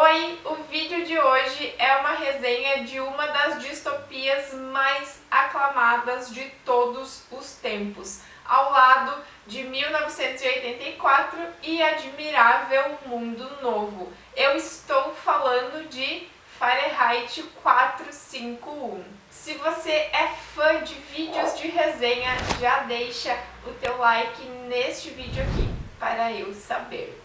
Oi, o vídeo de hoje é uma resenha de uma das distopias mais aclamadas de todos os tempos, ao lado de 1984 e Admirável Mundo Novo. Eu estou falando de Fahrenheit 451. Se você é fã de vídeos de resenha, já deixa o teu like neste vídeo aqui para eu saber.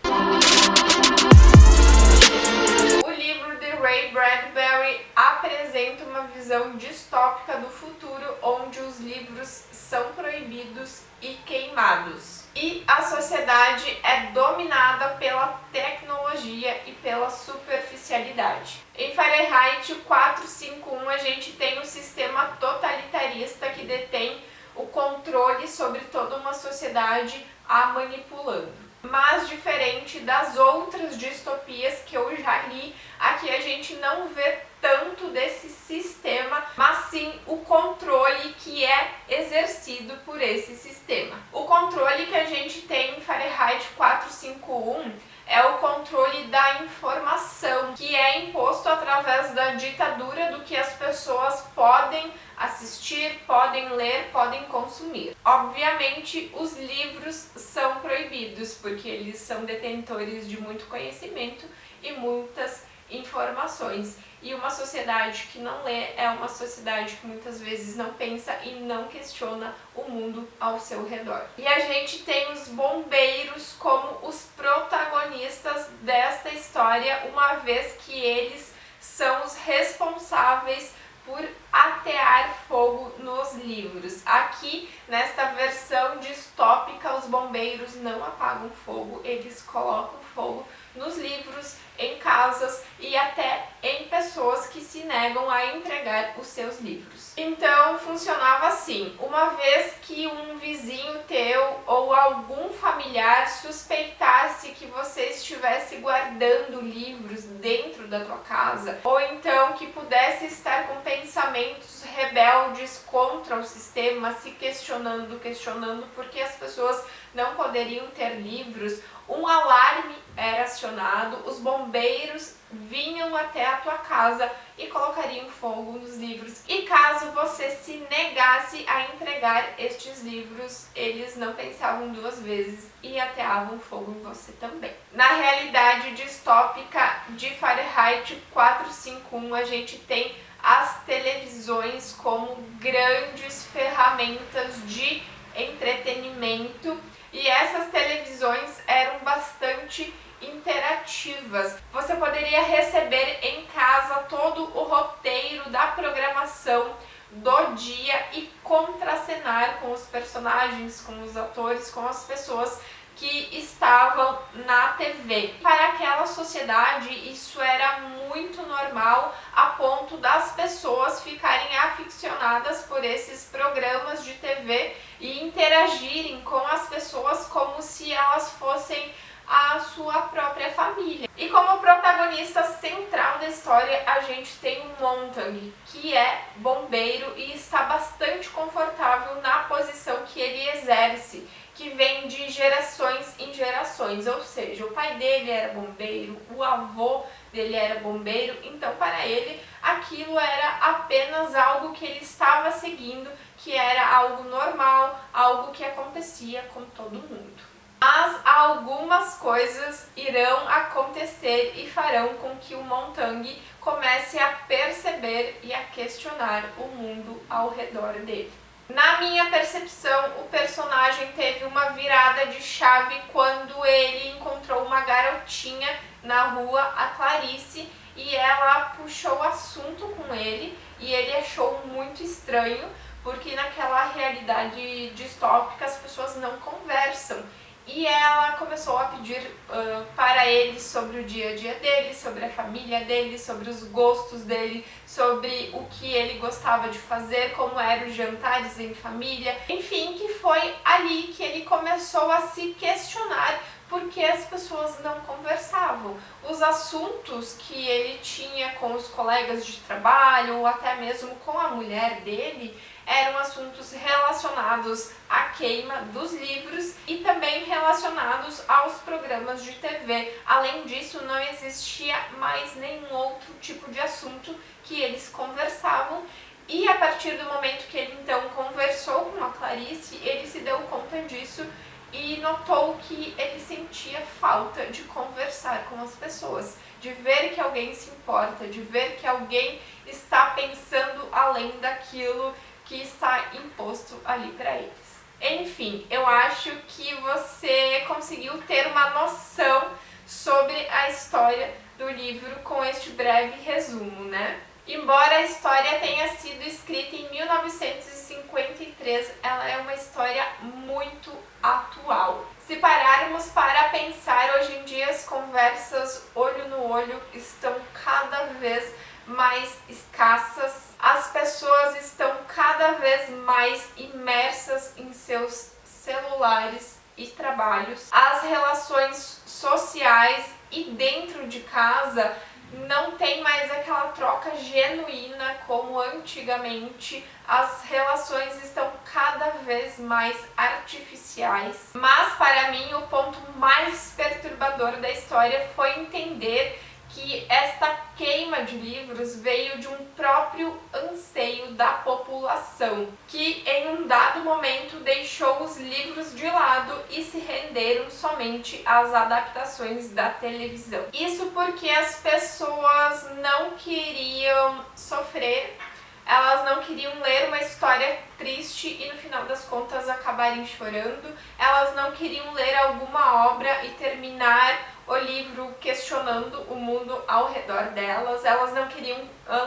O livro de Ray Bradbury apresenta uma visão distópica do futuro onde os livros são proibidos e queimados. E a sociedade é dominada pela tecnologia e pela superficialidade. Em Fahrenheit 451 a gente tem um sistema totalitarista que detém o controle sobre toda uma sociedade a manipulando. Mas diferente das outras distopias que eu já li, aqui a gente não vê tanto desse sistema, mas sim o controle que é exercido por esse sistema. O controle que a gente tem em Fahrenheit 451 é o controle da informação, que é imposto através da ditadura do que as pessoas podem assistir, podem ler, podem consumir. Obviamente, os livros são proibidos, porque eles são detentores de muito conhecimento e muitas informações. E uma sociedade que não lê é uma sociedade que muitas vezes não pensa e não questiona o mundo ao seu redor. E a gente tem os bombeiros como os protagonistas desta história, uma vez que eles são os responsáveis por atear fogo nos livros. Aqui, nesta versão distópica, os bombeiros não apagam fogo, eles colocam fogo nos livros, em casas e até em pessoas que se negam a entregar os seus livros. Então funcionava assim: uma vez que um vizinho teu ou algum familiar suspeitasse que você estivesse guardando livros dentro da tua casa, ou então que pudesse estar com pensamentos rebeldes contra o sistema, se questionando por que as pessoas não poderiam ter livros, um alarme era acionado, os bombeiros vinham até a tua casa e colocariam fogo nos livros. E caso você se negasse a entregar estes livros, eles não pensavam duas vezes e ateavam fogo em você também. Na realidade distópica de Fahrenheit 451, a gente tem as televisões como grandes ferramentas de entretenimento. E essas televisões eram bastante interativas. Você poderia receber em casa todo o roteiro da programação do dia e contracenar com os personagens, com os atores, com as pessoas que estavam na TV. Para aquela sociedade isso era muito normal, a ponto das pessoas ficarem aficionadas por esses programas de TV e interagirem com as pessoas como se elas fossem a sua própria família. E como protagonista central da história a gente tem o Montague, que é bombeiro e está bastante confortável na posição que ele exerce, que vem de gerações em gerações, ou seja, o pai dele era bombeiro, o avô dele era bombeiro, então para ele aquilo era apenas algo que ele estava seguindo, que era algo normal, algo que acontecia com todo mundo. Mas algumas coisas irão acontecer e farão com que o Montague comece a perceber e a questionar o mundo ao redor dele. Na minha percepção, o personagem teve uma virada de chave quando ele encontrou uma garotinha na rua, a Clarice, e ela puxou o assunto com ele e ele achou muito estranho, porque naquela realidade distópica as pessoas não conversam. E ela começou a pedir para ele sobre o dia a dia dele, sobre a família dele, sobre os gostos dele, sobre o que ele gostava de fazer, como eram os jantares em família. Enfim, que foi ali que ele começou a se questionar porque as pessoas não conversavam. Os assuntos que ele tinha com os colegas de trabalho ou até mesmo com a mulher dele eram assuntos relacionados à queima dos livros e também relacionados aos programas de TV. Além disso, não existia mais nenhum outro tipo de assunto que eles conversavam. E a partir do momento que ele então conversou com a Clarice, ele se deu conta disso e notou que ele sentia falta de conversar com as pessoas, de ver que alguém se importa, de ver que alguém está pensando além daquilo que está imposto ali para eles. Enfim, eu acho que você conseguiu ter uma noção sobre a história do livro com este breve resumo, né? Embora a história tenha sido escrita em 1953, ela é uma história muito atual. Se pararmos para pensar, hoje em dia as conversas olho no olho estão cada vez mais escassas, as pessoas estão cada vez mais imersas em seus celulares e trabalhos, as relações sociais e dentro de casa não tem mais aquela troca genuína como antigamente, as relações estão cada vez mais artificiais. Mas para mim o ponto mais perturbador da história foi entender que esta queima de livros veio de um próprio anseio da população, que em um dado momento deixou os livros de lado e se renderam somente às adaptações da televisão. Isso porque as pessoas não queriam sofrer, elas não queriam ler uma história triste e no final das contas acabarem chorando, elas não queriam ler alguma obra e terminar o livro questionando o mundo ao redor delas, elas não queriam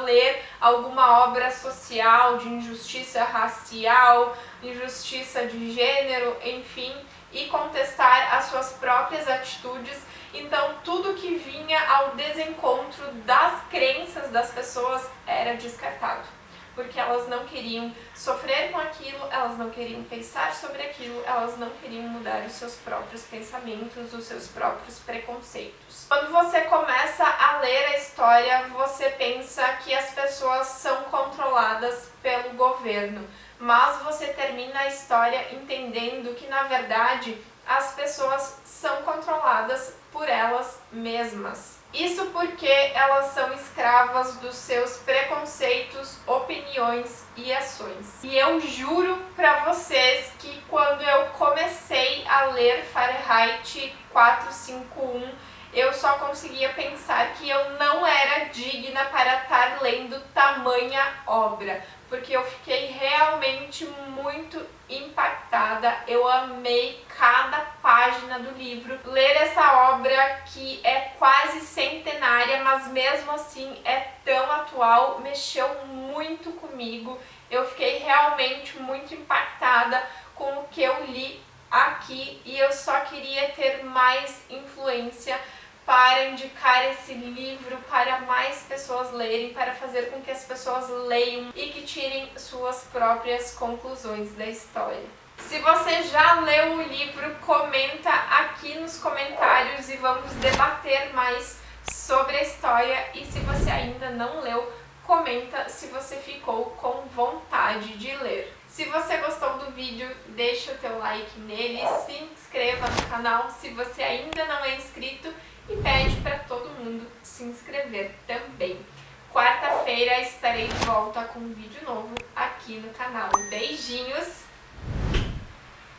ler alguma obra social de injustiça racial, injustiça de gênero, enfim, e contestar as suas próprias atitudes. Então tudo que vinha ao desencontro das crenças das pessoas era descartado, porque elas não queriam sofrer com aquilo, elas não queriam pensar sobre aquilo, elas não queriam mudar os seus próprios pensamentos, os seus próprios preconceitos. Quando você começa a ler a história, você pensa que as pessoas são controladas pelo governo, mas você termina a história entendendo que, na verdade, as pessoas são controladas por elas mesmas. Isso porque elas são escravas dos seus preconceitos, opiniões e ações. E eu juro pra vocês que quando eu comecei a ler Fahrenheit 451, eu só conseguia pensar que eu não era digna para estar lendo tamanha obra, porque eu fiquei realmente muito impactada, eu amei cada página do livro. Ler essa obra que é quase centenária, mas mesmo assim é tão atual, mexeu muito comigo. Eu fiquei realmente muito impactada com o que eu li aqui e eu só queria ter mais influência para indicar esse livro para mais pessoas lerem, para fazer com que as pessoas leiam e que tirem suas próprias conclusões da história. Se você já leu o livro, comenta aqui nos comentários e vamos debater mais sobre a história. E se você ainda não leu, comenta se você ficou com vontade de ler. Se você gostou do vídeo, deixa o teu like nele, se inscreva no canal se você ainda não é inscrito e pede para todo mundo se inscrever também. Quarta-feira estarei de volta com um vídeo novo aqui no canal. Beijinhos!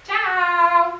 Tchau!